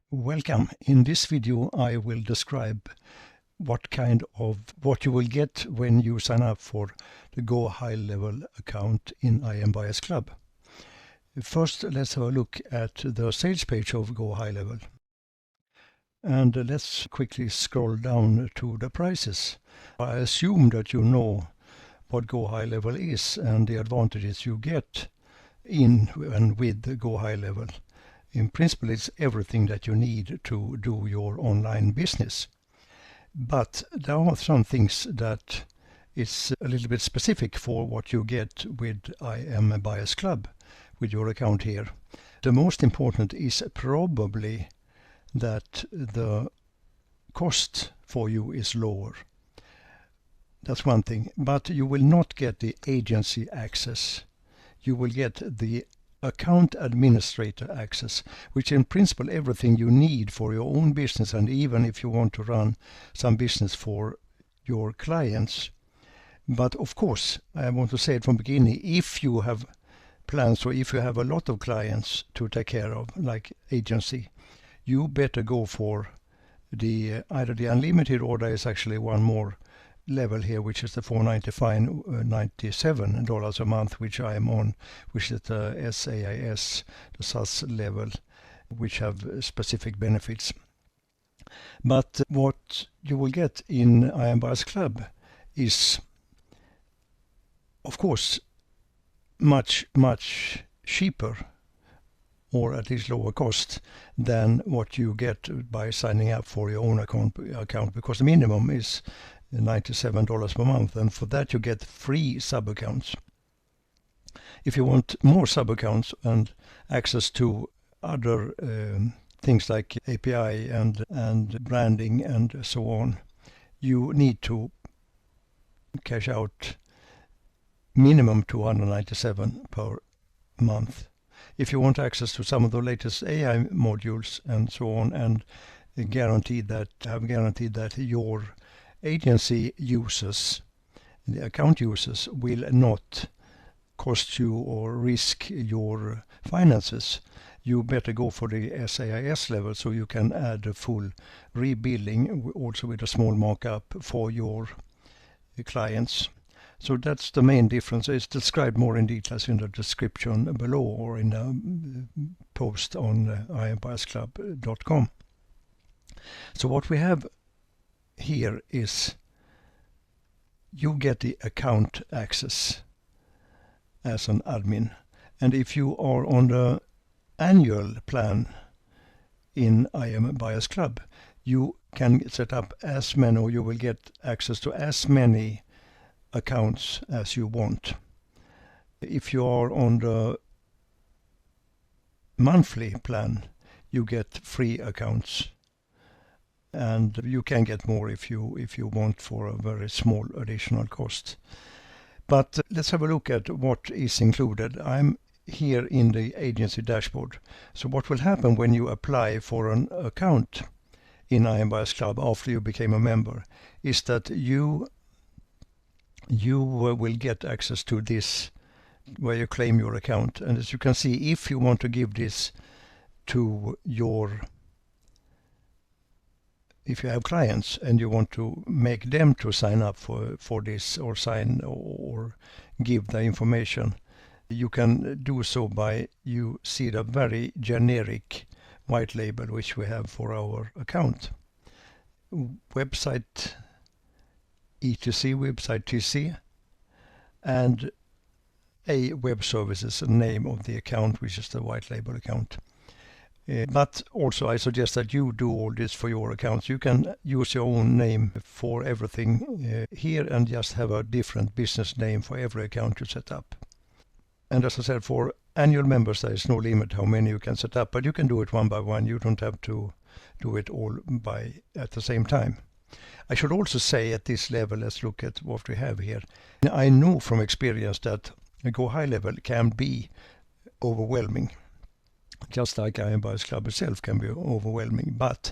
Welcome. In this video I will describe what you will get when you sign up for the GoHighLevel account in IMBuyersClub. First, let's have a look at the sales page of GoHighLevel. And let's quickly scroll down to the prices. I assume that you know what GoHighLevel is and the advantages you get in and with GoHighLevel. In principle, it's everything that you need to do your online business. But there are some things that is a little bit specific for what you get with IMBuyersClub with your account here. The most important is probably that the cost for you is lower. That's one thing. But you will not get the agency access. You will get the account administrator access, which in principle everything you need for your own business, and even if you want to run some business for your clients. But of course, I want to say it from the beginning, if you have plans or if you have a lot of clients to take care of, like agency, you better go for either the unlimited, or there is actually one more level here, which is the $497 a month, which I am on, which is the SaaS, the SaaS level, which have specific benefits. But what you will get in IMBuyersClub is, of course, much cheaper, or at least lower cost than what you get by signing up for your own account, because the minimum is $97 per month, and for that you get free sub-accounts. If you want more sub-accounts and access to other things like API and branding and so on, you need to cash out minimum $297 per month. If you want access to some of the latest AI modules and so on, and have guaranteed that your agency users, the account users, will not cost you or risk your finances, you better go for the SaaS level, so you can add a full rebilling, also with a small markup for your clients. So that's the main difference. It's described more in details in the description below, or in the post on IMBuyersClub.com. So what we have here is you get the account access as an admin, and if you are on the annual plan in IMBuyersClub, you can set up as many, or you will get access to as many accounts as you want. If you are on the monthly plan, you get free accounts, and you can get more if you want for a very small additional cost. But let's have a look at what is included. I'm here in the agency dashboard. So what will happen when you apply for an account in IMBuyersClub after you became a member is that you will get access to this, where you claim your account. And as you can see, if you want to give this to if you have clients and you want to make them to sign up for this, or sign or give the information, you can do so by, you see the very generic white label which we have for our account. Website etc, website TC, and a web services, the name of the account, which is the white label account. But also I suggest that you do all this for your accounts. You can use your own name for everything here, and just have a different business name for every account you set up. And as I said, for annual members there is no limit how many you can set up, but you can do it one by one. You don't have to do it all at the same time. I should also say at this level, let's look at what we have here. I know from experience that GoHighLevel can be overwhelming, just like IMBuyersClub itself can be overwhelming. But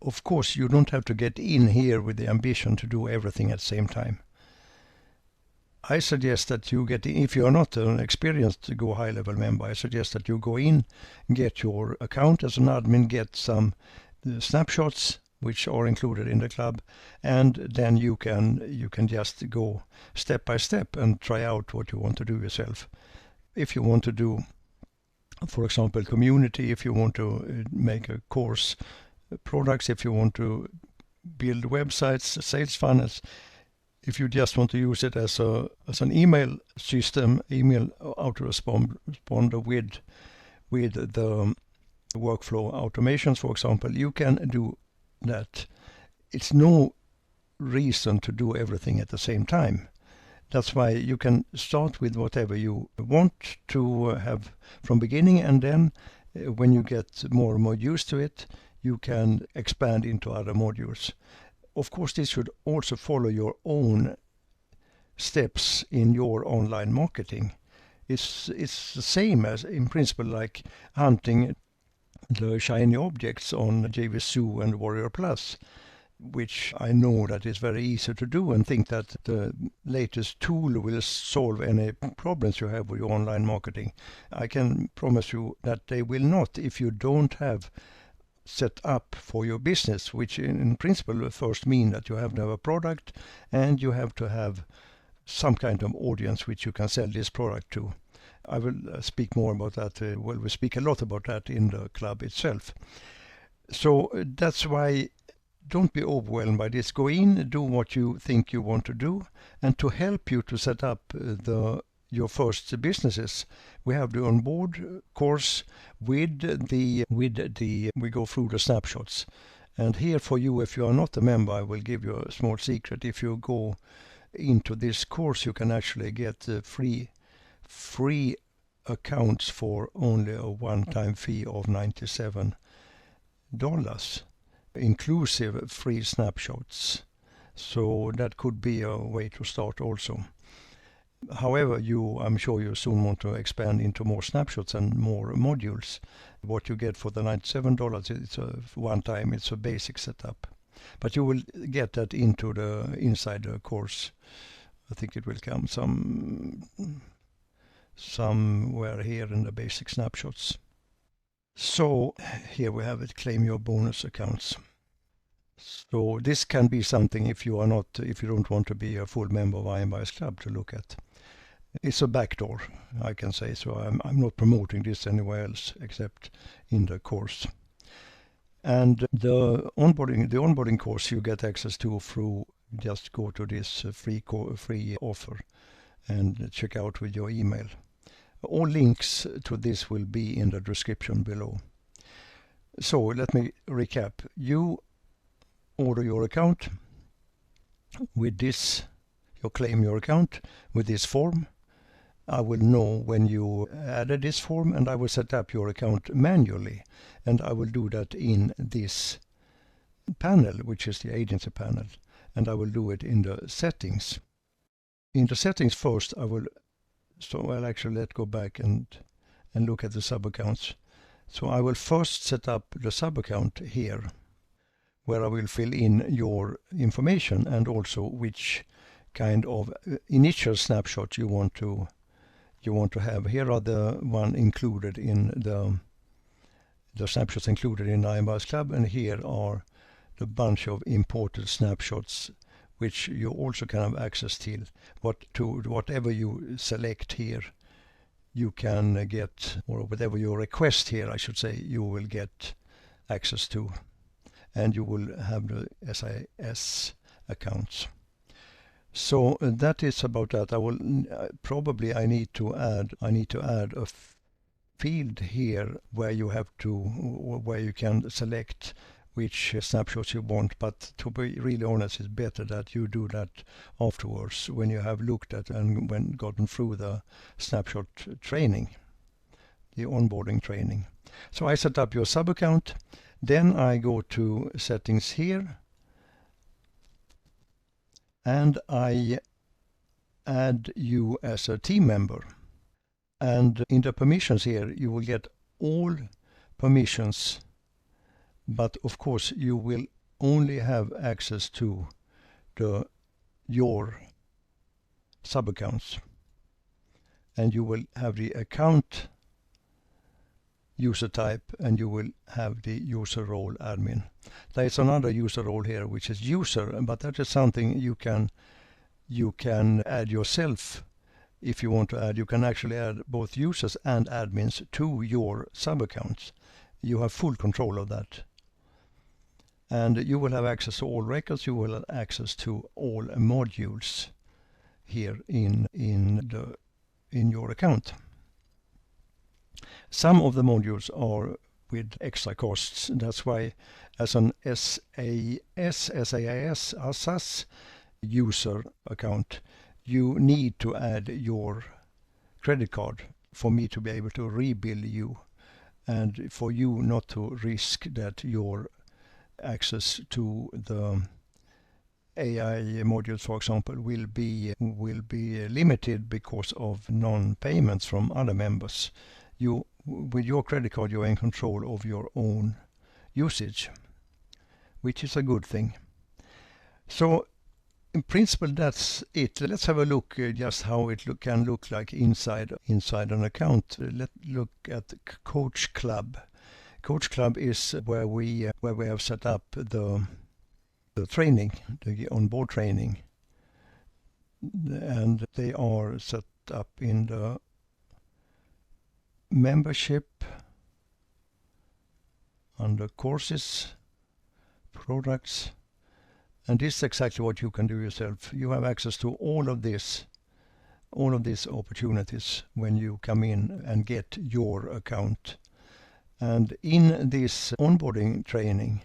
of course, you don't have to get in here with the ambition to do everything at the same time. I suggest that you get, if you are not an experienced GoHighLevel member, I suggest that you go in, get your account as an admin, get some snapshots which are included in the club, and then you can just go step by step and try out what you want to do yourself. If you want to do, for example, community, if you want to make a course, products, if you want to build websites, sales funnels, if you just want to use it as an email system, email autoresponder with the workflow automations, for example, you can do that. It's no reason to do everything at the same time. That's why you can start with whatever you want to have from beginning, and then when you get more and more used to it, you can expand into other modules. Of course, this should also follow your own steps in your online marketing. It's the same as, in principle, like hunting the shiny objects on JVZoo and Warrior Plus, which I know that is very easy to do, and think that the latest tool will solve any problems you have with your online marketing. I can promise you that they will not if you don't have set up for your business, which in principle will first mean that you have to have a product and you have to have some kind of audience which you can sell this product to. I will speak more about that. We speak a lot about that in the club itself. So that's why don't be overwhelmed by this. Go in, do what you think you want to do, and to help you to set up your first businesses, we have the onboard course with the we go through the snapshots. And here for you, if you are not a member, I will give you a small secret. If you go into this course, you can actually get free accounts for only a one-time fee of $97, inclusive free snapshots. So that could be a way to start also. However, I'm sure you soon want to expand into more snapshots and more modules. What you get for the $97, it's a one time, it's a basic setup. But you will get that inside the course. I think it will come somewhere here in the basic snapshots. So here we have it, claim your bonus accounts. So this can be something if you don't want to be a full member of IMBuyersClub to look at. It's a backdoor, I can say, so I'm not promoting this anywhere else except in the course. And the onboarding course you get access to through, just go to this free offer and check out with your email. All links to this will be in the description below. So let me recap. You order your account with this, you claim your account with this form. I will know when you added this form, and I will set up your account manually, and I will do that in this panel, which is the agency panel, and I will do it in the settings. In the settings first, let's go back and look at the sub-accounts. So I will first set up the sub-account here, where I will fill in your information and also which kind of initial snapshot you want to have. Here are the one included in the snapshots included in IMBuyersClub, and here are the bunch of imported snapshots which you also can have access to. Whatever you select here, you can get, or whatever you request here, I should say, you will get access to, and you will have the SIS accounts. So that is about that. I will I need to add a field here where you can select which snapshots you want, but to be really honest, it's better that you do that afterwards when you have looked at and when gotten through the snapshot training, the onboarding training. So I set up your sub account, then I go to settings here, and I add you as a team member. And in the permissions here, you will get all permissions, but of course you will only have access to your sub-accounts. And you will have the account user type, and you will have the user role admin. There is another user role here, which is user, but that is something you can add yourself. If you want to add, you can actually add both users and admins to your sub-accounts. You have full control of that. And you will have access to all records, you will have access to all modules here in your account. Some of the modules are with extra costs. That's why as an SaaS user account, you need to add your credit card for me to be able to rebill you, and for you not to risk that your access to the AI modules, for example, will be limited because of non-payments from other members. With your credit card, you are in control of your own usage, which is a good thing. So in principle, that's it. Let's have a look just how it can look like inside an account. Let's look at Coach Club. Coach Club is where we have set up the training, the onboard training, and they are set up in the membership under courses, products, and this is exactly what you can do yourself. You have access to all of these opportunities when you come in and get your account. And in this onboarding training,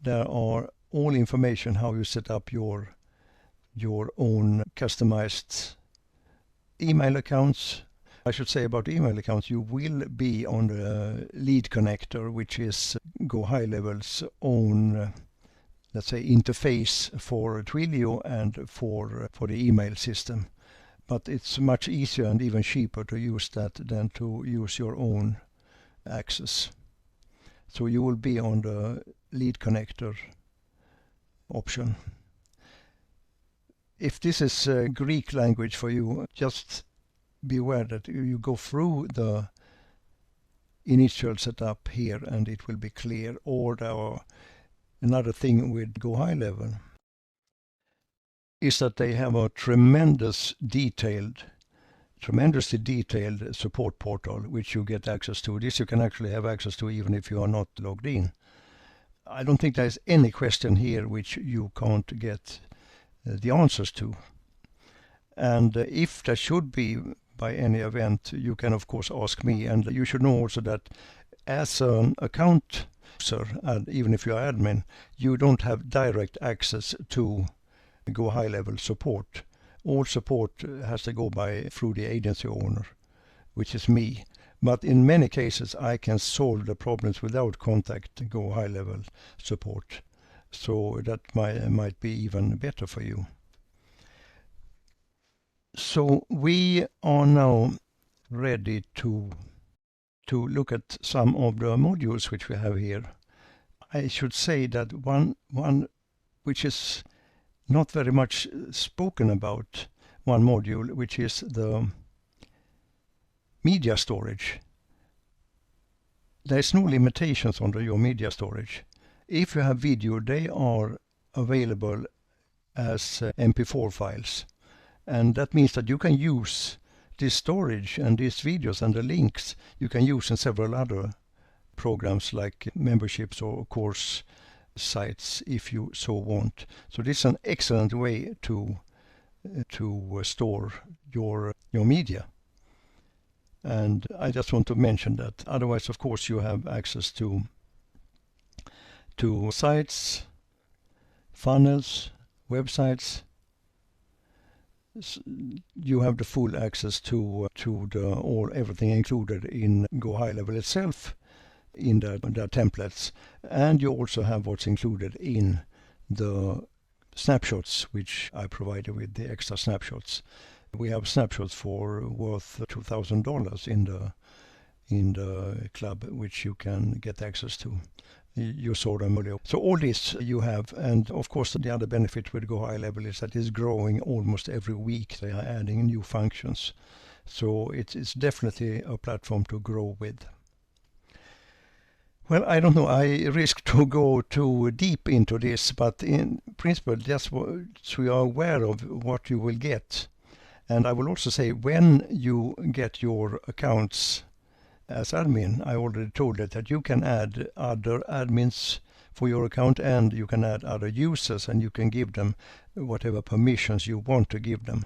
there are all information how you set up your own customized email accounts. I should say about email accounts, you will be on the lead connector, which is GoHighLevel's own, let's say, interface for Twilio and for the email system. But it's much easier and even cheaper to use that than to use your own access. So you will be on the lead connector option. If this is Greek language for you, just be aware that you go through the initial setup here and it will be clear. Or there are another thing with GoHighLevel is that they have a tremendously detailed support portal which you get access to. This you can actually have access to even if you are not logged in. I don't think there's any question here which you can't get the answers to. And if there should be by any event, you can of course ask me. And you should know also that as an account user, and even if you are admin, you don't have direct access to GoHighLevel support. All support has to go through the agency owner, which is me. But in many cases, I can solve the problems without contact GoHighLevel support. So that might be even better for you. So we are now ready to look at some of the modules which we have here. I should say that one which is not very much spoken about, one module, which is the media storage. There's no limitations on your media storage. If you have video, they are available as MP4 files. And that means that you can use this storage and these videos and the links you can use in several other programs like memberships or course sites if you so want. So this is an excellent way to store your media. And I just want to mention that. Otherwise, of course, you have access to sites, funnels, websites. You have the full access to everything included in GoHighLevel itself, in the templates, and you also have what's included in the snapshots, which I provided with the extra snapshots. We have snapshots for worth $2,000 in the club, which you can get access to. You saw them earlier. So all this you have, and of course the other benefit with GoHighLevel is that it's growing almost every week. They are adding new functions. So it's definitely a platform to grow with. Well, I don't know, I risk to go too deep into this, but in principle, just so you are aware of what you will get. And I will also say, when you get your accounts as admin, I already told you that you can add other admins for your account, and you can add other users, and you can give them whatever permissions you want to give them.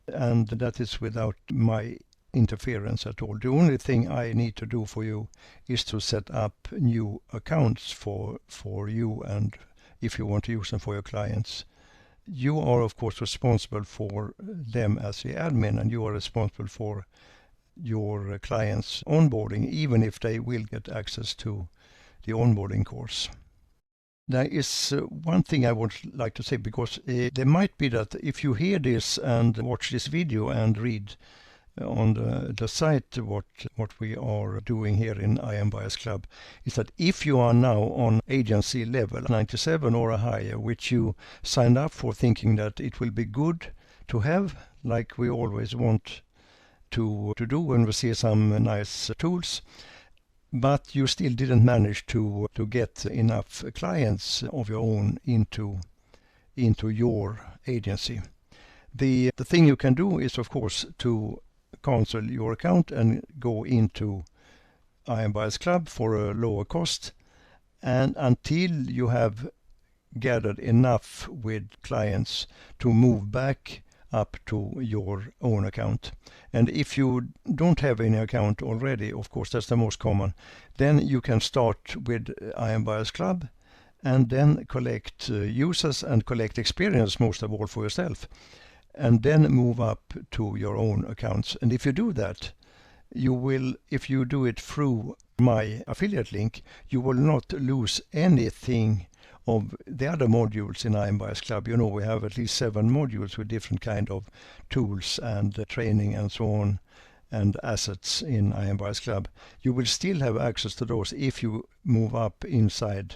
And that is without my interference at all. The only thing I need to do for you is to set up new accounts for you, and if you want to use them for your clients. You are of course responsible for them as the admin, and you are responsible for your clients onboarding, even if they will get access to the onboarding course. There is one thing I would like to say, because there might be that if you hear this and watch this video and read on the site what we are doing here in IMBuyersClub, is that if you are now on agency level 97 or higher, which you signed up for thinking that it will be good to have, like we always want to do when we see some nice tools, but you still didn't manage to get enough clients of your own into your agency. The thing you can do is of course to cancel your account and go into IMBuyersClub for a lower cost, and until you have gathered enough with clients to move back up to your own account. And if you don't have any account already, of course that's the most common, then you can start with IMBuyersClub and then collect users and collect experience, most of all for yourself, and then move up to your own accounts. And if you do that, you will, if you do it through my affiliate link, you will not lose anything of the other modules in IMBuyersClub. You know, we have at least 7 modules with different kind of tools and training and so on, and assets in IMBuyersClub. You will still have access to those if you move up inside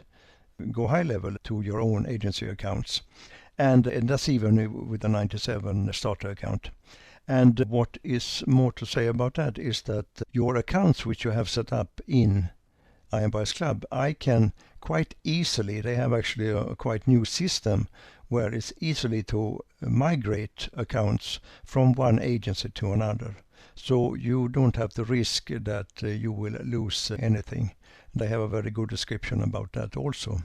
GoHighLevel to your own agency accounts. And that's even with the 97 starter account. And what is more to say about that is that your accounts which you have set up in IMBuyersClub, I can quite easily, they have actually a quite new system where it's easily to migrate accounts from one agency to another. So you don't have the risk that you will lose anything. They have a very good description about that also.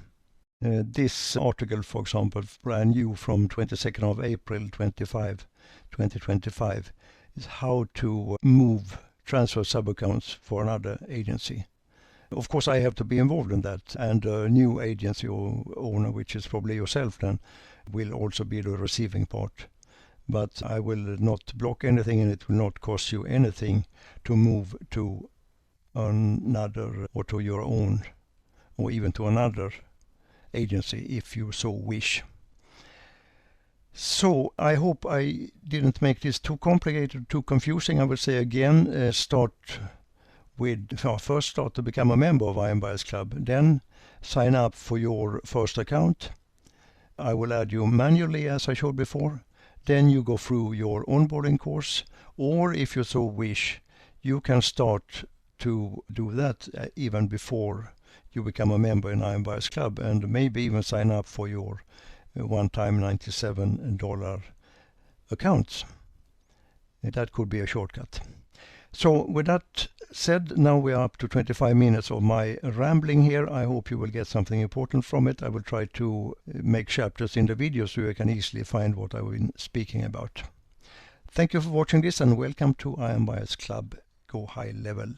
This article, for example, brand new from 22nd of April 2025, is how to transfer sub-accounts for another agency. Of course, I have to be involved in that, and a new agency or owner, which is probably yourself then, will also be the receiving part. But I will not block anything, and it will not cost you anything to move to another, or to your own, or even to another agency if you so wish. So I hope I didn't make this too complicated, too confusing. I will say again, first start to become a member of IMBuyersClub, then sign up for your first account. I will add you manually as I showed before. Then you go through your onboarding course, or if you so wish, you can start to do that even before you become a member in IMBuyersClub, and maybe even sign up for your one-time $97 accounts. That could be a shortcut. So with that said, now we are up to 25 minutes of my rambling here. I hope you will get something important from it. I will try to make chapters in the video so you can easily find what I've been speaking about. Thank you for watching this, and welcome to IMBuyersClub GoHighLevel.